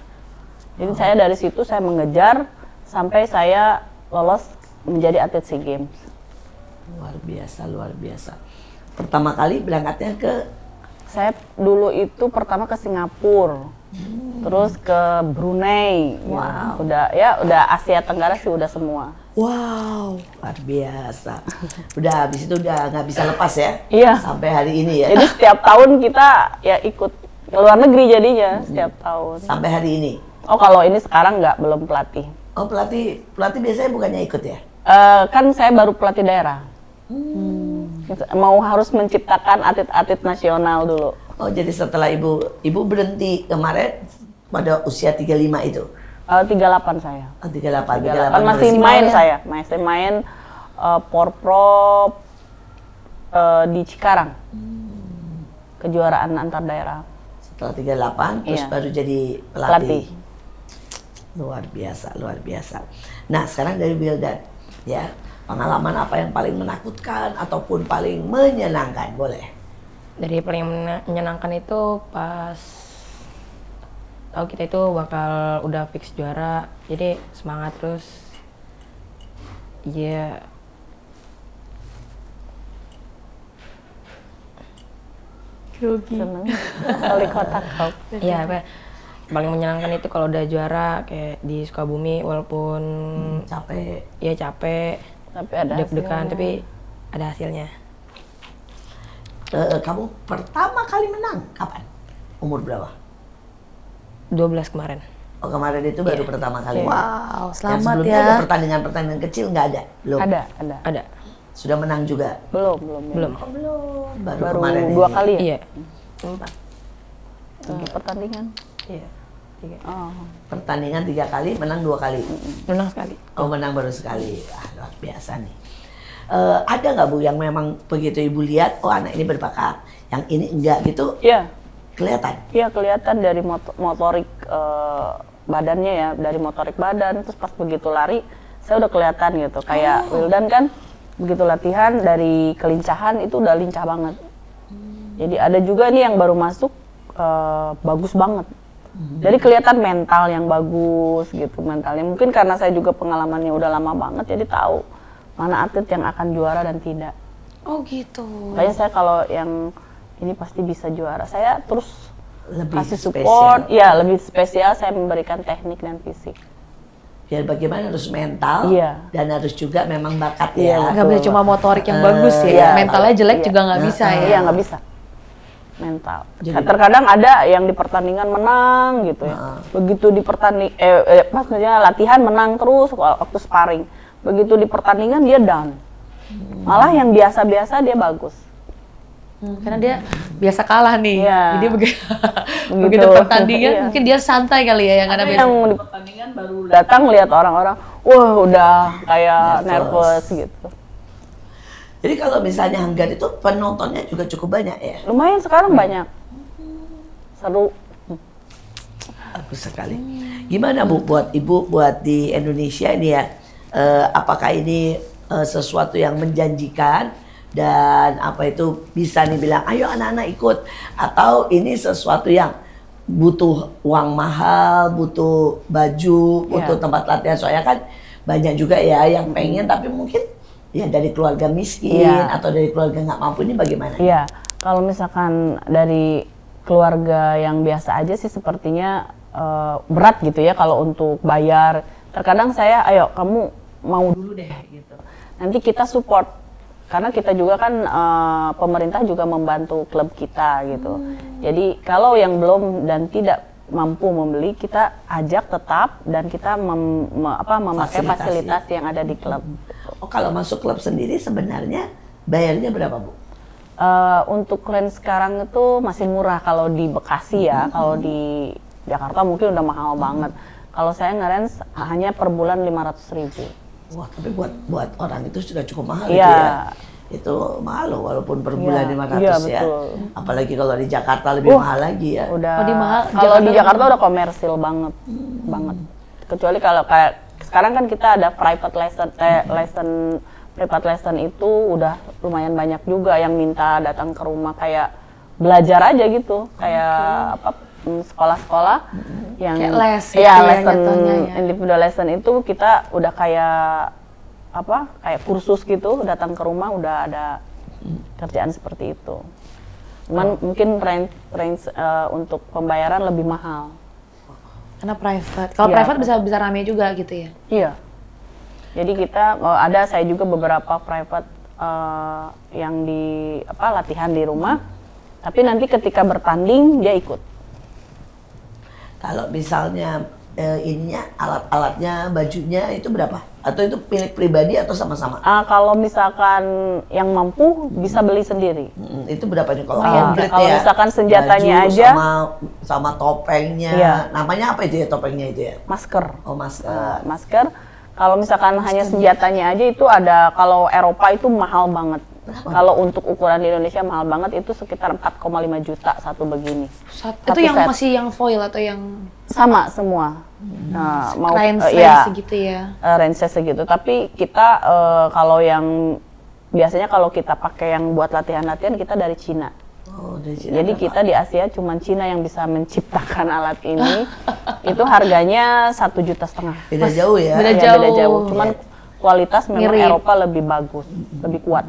Jadi saya dari situ saya mengejar sampai saya lolos menjadi atlet SEA Games. Luar biasa, luar biasa. Pertama kali berangkatnya ke Saya dulu itu pertama ke Singapura, terus ke Brunei. Wow. Udah Asia Tenggara sih udah semua. wow, luar biasa. Udah habis itu udah nggak bisa lepas ya? Iya. Sampai hari ini ya? Jadi setiap tahun kita ya ikut ke luar negeri jadinya setiap tahun. Sampai hari ini? Oh kalau ini sekarang belum pelatih. Oh pelatih biasanya bukannya ikut ya? Kan saya baru pelatih daerah. Mau harus menciptakan atlet-atlet nasional dulu. Oh jadi setelah ibu berhenti kemarin pada usia 35 itu? 38 saya. Oh, 38 Masih berarti- main saya, masih main Porprov di Cikarang. Kejuaraan antar daerah. Setelah 38 terus Iya. baru jadi pelatih. Luar biasa, luar biasa. Nah sekarang dari Wildan, ya pengalaman apa yang paling menakutkan ataupun paling menyenangkan, boleh? Dari paling menyenangkan itu pas tahu kita itu bakal udah fix juara, jadi semangat terus. Iya. Seneng. Kali kotak kau. Iya, apa? Paling menyenangkan itu kalau udah juara kayak di Sukabumi, walaupun Capek. ya capek, Tapi ada deg-degan, hasilnya. tapi ada hasilnya. Kamu pertama kali menang kapan? Umur berapa? 12 kemarin. Oh kemarin itu baru pertama kali. wow, Yang selamat sebelumnya ya. ada pertandingan-pertandingan kecil nggak ada? Belum. Ada. Ada. Sudah menang juga? Belum. Belum. Oh, belum. Baru, Baru kemarin 2 ini. kali ya? Iya. 4. Pertandingan. Iya. 3. Oh. Pertandingan 3 kali, menang 2 kali. Menang sekali. Oh menang baru sekali. Luar biasa nih. Ada nggak Bu yang memang begitu Ibu lihat, oh anak ini berbakat, yang ini enggak gitu, Iya. kelihatan? Iya kelihatan dari motorik badannya ya, dari motorik badan, terus pas begitu lari, saya udah kelihatan gitu. Kayak Wildan kan, begitu latihan dari kelincahan itu udah lincah banget. Jadi ada juga nih yang baru masuk bagus banget. Jadi kelihatan mental yang bagus gitu, mentalnya. Mungkin karena saya juga pengalamannya udah lama banget, jadi tahu mana atlet yang akan juara dan tidak. Oh gitu. Kayaknya saya kalau yang ini pasti bisa juara. Saya terus Lebih kasih spesial. support, ya lebih spesial saya memberikan teknik dan fisik. Biar bagaimana harus mental Iya. dan harus juga memang bakat Iya, ya. Nggak bisa cuma motorik yang bagus ya. iya. Mentalnya jelek Iya. juga nggak bisa ya. Iya nggak bisa. Mental. Jadi- Terkadang ada yang di pertandingan menang gitu ya. Begitu di maksudnya latihan menang terus waktu sparring. Begitu di pertandingan dia down. Malah yang biasa-biasa dia bagus. Karena dia biasa kalah nih. Iya. Jadi begitu Begitu. pertandingan Iya. mungkin dia santai kali ya yang ada Yang di pertandingan baru datang lihat orang-orang, wah udah kayak nervous gitu. Jadi kalau misalnya Hanggar itu penontonnya juga cukup banyak ya? Lumayan sekarang banyak. Seru. Bagus sekali. Gimana Bu buat Ibu buat di Indonesia ini ya? Apakah ini sesuatu yang menjanjikan dan apa itu bisa nih bilang ayo anak-anak ikut, atau ini sesuatu yang butuh uang mahal, butuh baju, butuh tempat latihan, soalnya kan banyak juga ya yang pengen tapi mungkin ya dari keluarga miskin atau dari keluarga nggak mampu, ini bagaimana? Iya, kalau misalkan dari keluarga yang biasa aja sih sepertinya berat gitu ya kalau untuk bayar. Terkadang saya, ayo kamu mau dulu deh gitu. Nanti kita support. Karena kita juga kan pemerintah juga membantu klub kita gitu. Jadi kalau yang belum dan tidak mampu membeli, kita ajak tetap dan kita memakai fasilitas yang ada di klub. Oh, kalau masuk klub sendiri sebenarnya bayarnya berapa Bu? Untuk rent sekarang itu masih murah kalau di Bekasi ya. Kalau di Jakarta mungkin udah mahal banget. Kalau saya ngerent hanya per bulan 500.000. Wah, tapi buat orang itu sudah cukup mahal Iya. itu ya. Itu mahal loh, walaupun per bulan 500 iya, ya. betul. Apalagi kalau di Jakarta lebih mahal lagi ya. Udah. Oh, di mahal. Kalau di Jakarta Jakarta udah komersil banget, banget. Kecuali kalau kayak sekarang kan kita ada private lesson itu udah lumayan banyak juga yang minta datang ke rumah kayak belajar aja gitu, kayak apa sekolah-sekolah yang Kayak les gitu ya, ya, lesson jatuhnya ya. individual lesson itu kita udah kayak apa kayak kursus gitu, datang ke rumah udah ada kerjaan seperti itu. Cuman mungkin range untuk pembayaran lebih mahal. Karena private. Kalau Iya. private bisa rame juga gitu ya. Iya. Jadi kita saya juga beberapa private yang di latihan di rumah. Tapi nanti ketika bertanding dia ikut. Kalau misalnya ininya alat-alatnya, bajunya itu berapa? Atau itu milik pribadi atau sama-sama? Kalau misalkan yang mampu bisa beli sendiri. Itu berapa nih kalau Kalau ya? misalkan senjatanya Baju aja, sama topengnya. Iya. Namanya apa itu ya topengnya itu ya? masker. Oh, Mas. Masker. Kalau misalkan hanya senjatanya aja itu ada, kalau Eropa itu mahal banget. Kalau untuk ukuran di Indonesia mahal banget, itu sekitar 4,5 juta satu begini. Itu yang set. masih yang foil atau yang Sama semua. Nah, range ya, segitu ya. range segitu. Tapi kita kalau yang biasanya kalau kita pakai yang buat latihan-latihan kita dari Cina. Oh, dari Cina. Jadi kita di Asia cuman Cina yang bisa menciptakan alat ini. Itu harganya 1,5 juta. Beda jauh ya. beda Iya, beda jauh. jauh. Cuman kualitas memang Mirip. Eropa lebih bagus, lebih kuat.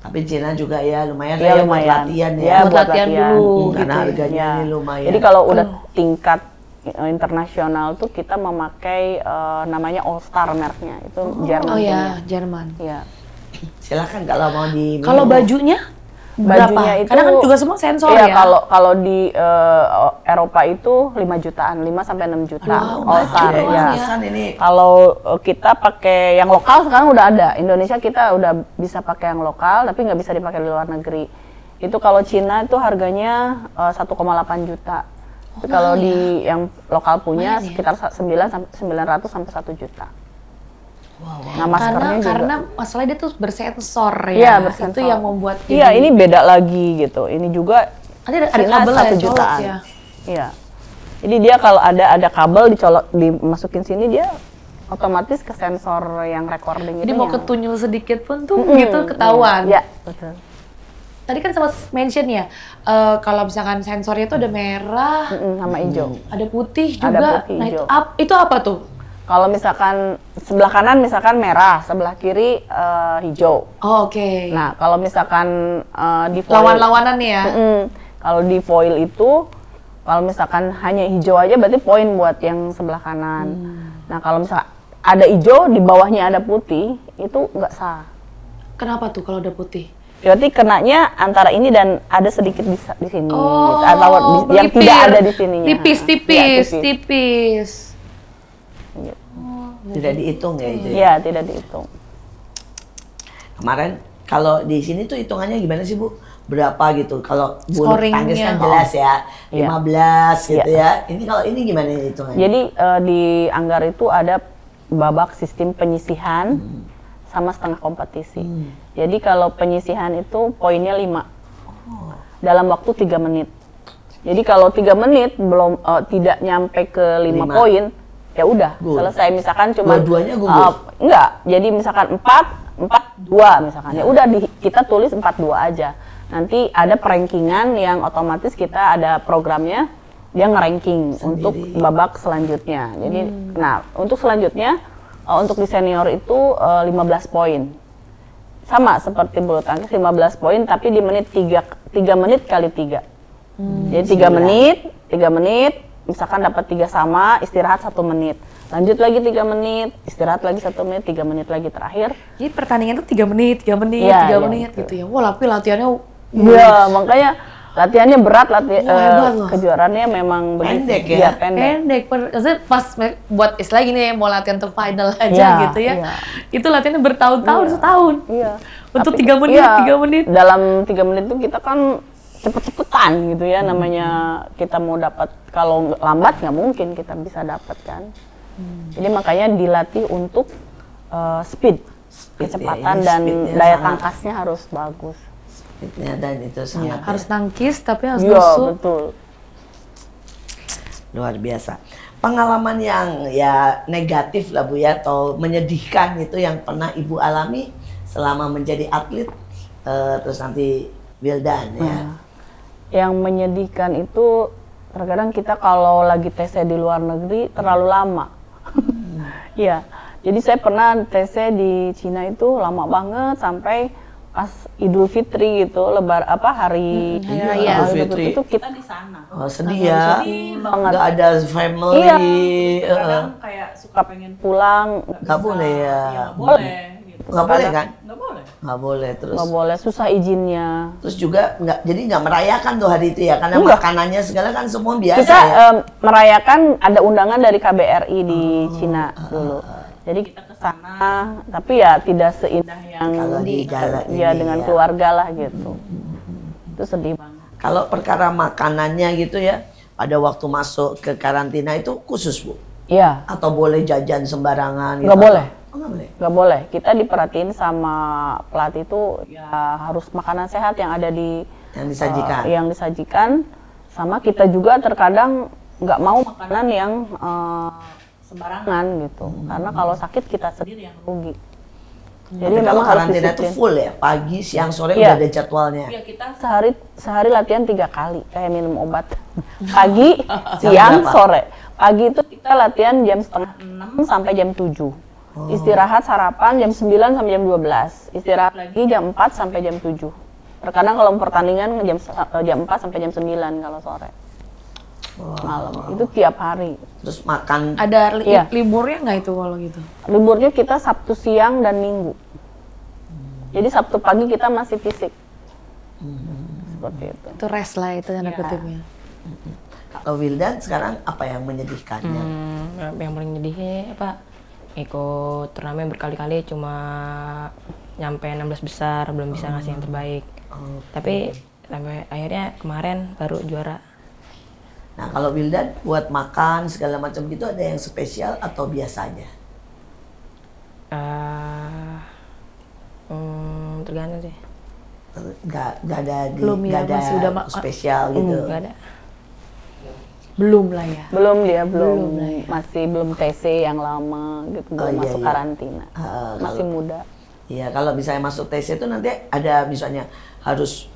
Tapi Cina juga ya lumayan Iya, lah ya buat lumayan. latihan ya. Iya, Buat latihan dulu Karena gitu ya. harganya Ya. ini lumayan. Jadi kalau udah tingkat internasional tuh kita memakai namanya All Star mereknya, itu Jerman. Oh punya. ya, Jerman. Iya. Silakan kalau mau di Kalau bajunya berapa? Bajunya itu Karena kan juga semua sensor iya, ya. kalau di Eropa itu 5 jutaan, 5 sampai 6 juta. All Star ya. ya. Kan ini Kalau kita pakai yang lokal sekarang udah ada. Indonesia kita udah bisa pakai yang lokal, tapi nggak bisa dipakai di luar negeri. Itu kalau Cina itu harganya 1,8 juta. Tapi kalau di yang lokal punya sekitar 900 sampai 1 juta. Nah, maskernya juga. karena masalahnya dia tuh bersensor ya. Iya, bersensor. Itu yang membuat Iya, ini beda lagi gitu. Ini juga ada Cina kabel 1 ya, jutaan. colok ya. Iya. Jadi dia kalau ada kabel dicolok, dimasukin sini, dia otomatis ke sensor yang recording Jadi itu mau yang- ketunyul sedikit pun tuh gitu ketahuan. Iya, betul. Tadi kan sempat mention ya, kalau misalkan sensornya tuh ada merah, Sama hijau. ada putih Ada juga. putih, Nah hijau. itu apa tuh? Kalau misalkan sebelah kanan misalkan merah, sebelah kiri hijau. Oh, oke. Nah, kalau misalkan di foil, Lawan-lawanan ya. kalau di foil itu, kalau misalkan hanya hijau aja berarti poin buat yang sebelah kanan. Nah, kalau misalkan ada hijau di bawahnya ada putih, itu nggak sah. Kenapa tuh kalau ada putih? Berarti kenanya antara ini dan ada sedikit di sini, Oh, atau yang melipir. tidak ada di sininya. Tipis. Iya, tipis. tidak dihitung ya itu. Iya, tidak dihitung. Kemarin kalau di sini tuh hitungannya gimana sih Bu? berapa gitu. Kalau bulu Scoringnya. tangkis kan jelas ya, Iya. 15 gitu Iya. ya. Ini kalau ini gimana hitungannya? Jadi di Anggar itu ada babak sistem penyisihan sama setengah kompetisi. Jadi kalau penyisihan itu poinnya 5 dalam waktu 3 menit. Jadi kalau 3 menit belum tidak nyampe ke 5 5. poin, ya udah Gol. selesai. Misalkan cuma Dua-duanya gugur? enggak. Jadi misalkan 4-2 misalkan. Ya udah kita tulis 4-2 aja. Nanti ada perankingan yang otomatis kita ada programnya dia nge-ranking untuk babak selanjutnya. Jadi nah, untuk selanjutnya untuk di senior itu 15 poin. Sama seperti bulu tangkis 15 poin tapi di menit 3 menit kali 3. Jadi 3 menit, misalkan dapat 3 sama, istirahat 1 menit. Lanjut lagi 3 menit, istirahat lagi 1 menit, 3 menit lagi terakhir. Jadi pertandingan tuh 3 menit, 3 menit, Iya, 3 iya, menit betul. gitu ya. Wah, tapi latihannya Iya, makanya latihannya berat, hebat loh. kejuaraannya memang Pendek begitu. ya? Iya, pendek. pendek. Maksudnya pas buat istilah gini ya, mau latihan untuk final aja Iya, gitu ya. iya. Itu latihannya bertahun-tahun, Iya. setahun. Iya. Untuk Tapi, 3 menit, iya, 3 menit. Dalam 3 menit itu kita kan cepet-cepetan gitu ya, namanya kita mau dapat, kalau lambat nggak mungkin kita bisa dapat kan. Jadi makanya dilatih untuk speed, kecepatan ini dan speednya daya sangat- tangkasnya harus bagus. Fitnya dan itu sangat Harus nangkis tapi harus Iya, nusuk. betul. luar biasa. Pengalaman yang ya negatif lah Bu ya, atau menyedihkan itu yang pernah Ibu alami selama menjadi atlet, terus nanti Wildan ya. Yang menyedihkan itu terkadang kita kalau lagi TC di luar negeri terlalu lama. Iya. Jadi saya pernah TC di Cina itu lama banget sampai pas Idul Fitri gitu, hari Hari raya. Idul Fitri. itu kita di sana. Oh sedih ya, banget. nggak ada family. Iya. Kadang kayak suka pengen pulang, Nggak boleh ya. Nggak boleh. Gitu. Nggak boleh kan? Nggak boleh. Nggak boleh terus. Nggak boleh, susah izinnya. Terus juga jadi nggak merayakan tuh hari itu ya, karena Enggak. makanannya segala kan semua biasa Kita ya. merayakan ada undangan dari KBRI di Cina dulu. Jadi kita ke sana, tapi ya tidak seindah yang Kalau di gala ya ini dengan ya. keluarga lah gitu. Itu sedih banget. Kalau perkara makanannya gitu ya, pada waktu masuk ke karantina itu khusus Bu? Iya, Atau boleh jajan sembarangan gitu? nggak boleh. Oh, nggak boleh? Nggak boleh. Kita diperhatiin sama pelatih itu ya harus makanan sehat yang ada di Yang disajikan? yang disajikan. Sama kita juga terkadang nggak mau makanan yang sembarangan gitu. Karena kalau sakit kita sendiri yang rugi. Jadi Tapi kalau memang harus karantina itu disiplin. full ya? Pagi, siang, sore Iya. udah ada jadwalnya? Ya kita sehari latihan 3 kali kayak minum obat. Pagi, siang, berapa? sore. Pagi itu kita latihan jam setengah 6 sampai jam 7. Istirahat sarapan jam 9 sampai jam 12. Istirahat lagi jam 4 sampai jam 7. Terkadang kalau pertandingan jam 4 sampai jam 9 kalau sore. Malam. Itu tiap hari. Terus makan Ada Iya. liburnya nggak itu kalau gitu? Liburnya kita Sabtu siang dan Minggu. Jadi Sabtu pagi kita masih fisik. Seperti itu. Itu rest lah itu tanda Iya. kutipnya. kalau Wildan sekarang apa yang menyedihkannya? Yang paling nyedihnya apa? Ikut turnamen berkali-kali cuma nyampe 16 besar, belum bisa ngasih yang terbaik. Tapi sampai akhirnya kemarin baru juara. Nah kalau Wildan buat makan segala macam gitu ada yang spesial atau biasanya? Tergantung sih. Nggak ada Belum ya, nggak ada masih udah spesial gitu. Nggak ada. Belum lah ya. Belum dia belum, lah ya. masih belum TC yang lama gitu, belum iya, masuk iya. karantina. Masih muda. Iya kalau misalnya masuk TC itu nanti ada misalnya harus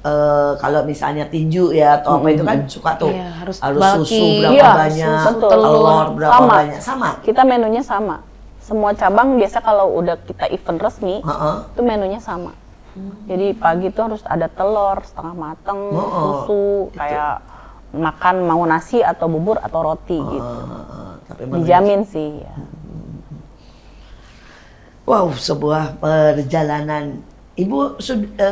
kalau misalnya tinju ya atau apa itu kan suka tuh Iya, harus susu bulky. berapa Iya, banyak, betul. telur berapa Sama. banyak, sama. Kita menunya sama. Semua cabang biasa kalau udah kita event resmi, Heeh. itu menunya sama. Jadi pagi itu harus ada telur setengah mateng, susu, kayak makan mau nasi atau bubur atau roti gitu. Tapi menunya- Dijamin sih ya. Wow, sebuah perjalanan. Ibu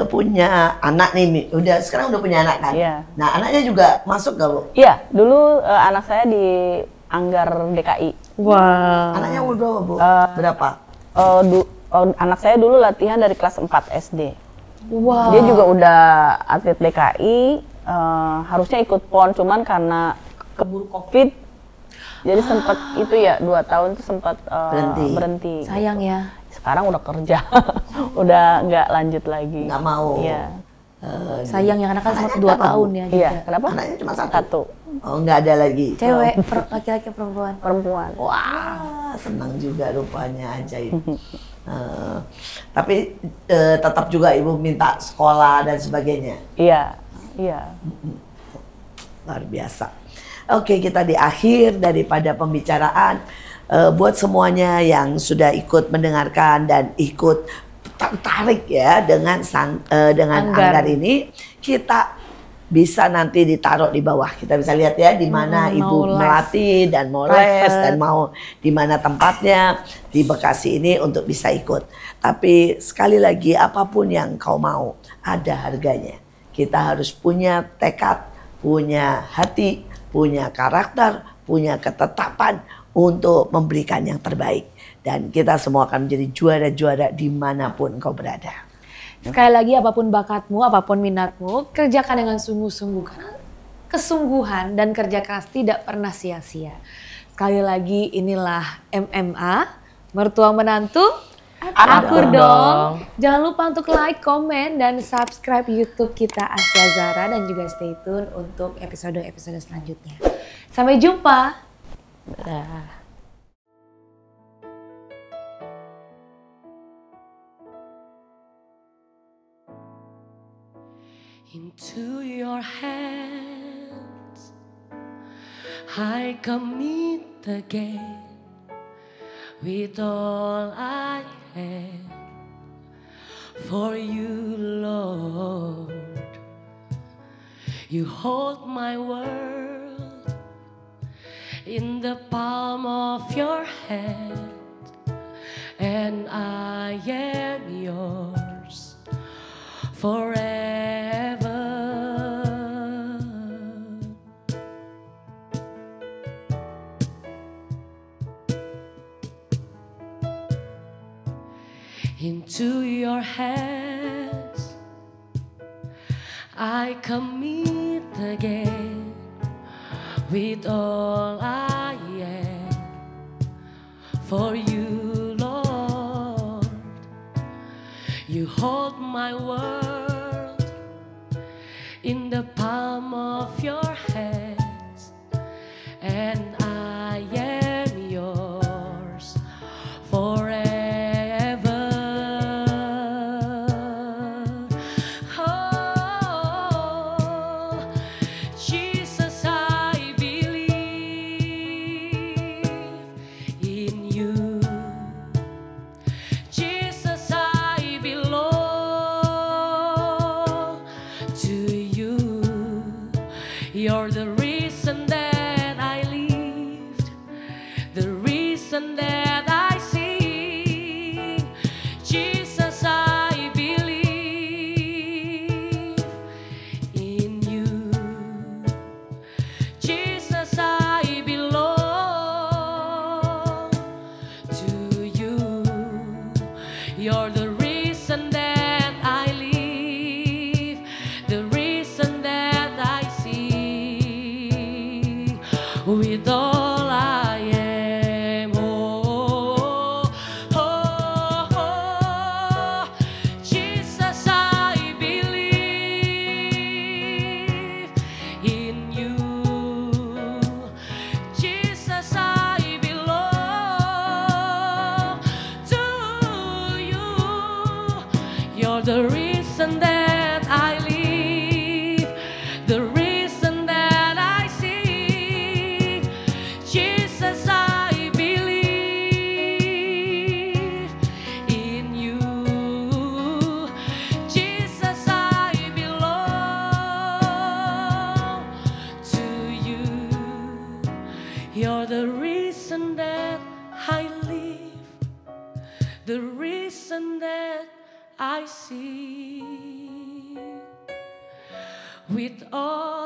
punya anak nih, Mi. Sekarang udah punya anak kan? Iya. Nah, anaknya juga masuk gak, Bu? Iya, dulu anak saya di Anggar DKI. Wah. Anaknya umur berapa, Bu? Berapa? Anak saya dulu latihan dari kelas 4 SD. Wow. Dia juga udah atlet DKI, harusnya ikut PON, cuman karena keburu COVID, jadi sempat itu ya 2 tahun tuh sempat berhenti. Sayang gitu. ya. Sekarang udah kerja, udah nggak lanjut lagi. Nggak mau. Iya. Sayang ya, karena kan sempat 2 tahun ya. Iya. juga. Kenapa? Anaknya cuma satu. Satu. Oh, nggak ada lagi. Cewek, laki-laki perempuan. Perempuan. Wah, senang juga rupanya, ajaib. Tapi tetap juga ibu minta sekolah dan sebagainya. Iya. Iya. Luar biasa. Oke, kita di akhir daripada pembicaraan. Buat semuanya yang sudah ikut mendengarkan dan ikut tertarik ya dengan anggar ini, kita bisa nanti ditaruh di bawah. Kita bisa lihat ya di mana ibu melatih dan mau les dan mau di mana tempatnya di Bekasi ini untuk bisa ikut. Tapi sekali lagi, apapun yang kau mau ada harganya. Kita harus punya tekad, punya hati, punya karakter, punya ketetapan untuk memberikan yang terbaik. Dan kita semua akan menjadi juara-juara dimanapun kau berada. Sekali lagi, apapun bakatmu, apapun minatmu, kerjakan dengan sungguh-sungguh. Karena kesungguhan dan kerja keras tidak pernah sia-sia. Sekali lagi, inilah MMA, mertua menantu, akur dong. Jangan lupa untuk like, komen, dan subscribe YouTube kita Asya Zara. Dan juga stay tune untuk episode-episode selanjutnya. Sampai jumpa. Dah. Into your hands I commit again with all I have for you, Lord. You hold my world in the palm of your hand, and I am yours forever. Into your hands I commit again with all I am for you, Lord. You hold my world in the palm of your hands, and I am yours forever. Oh, Jesus, I believe in you. Jesus, I belong to you. You're the reason that I lived, the reason that I sing. Jesus, I believe in you. Jesus, I belong to you. You're the reason that I live, the reason that I sing with all I am. Oh, oh, oh. Jesus, I believe in you. Jesus, I belong to you. You're the reason that I live, the reason that I sing. Jesus, I believe in you. Jesus, I belong to you. You're the reason that I live, the reason that I see with all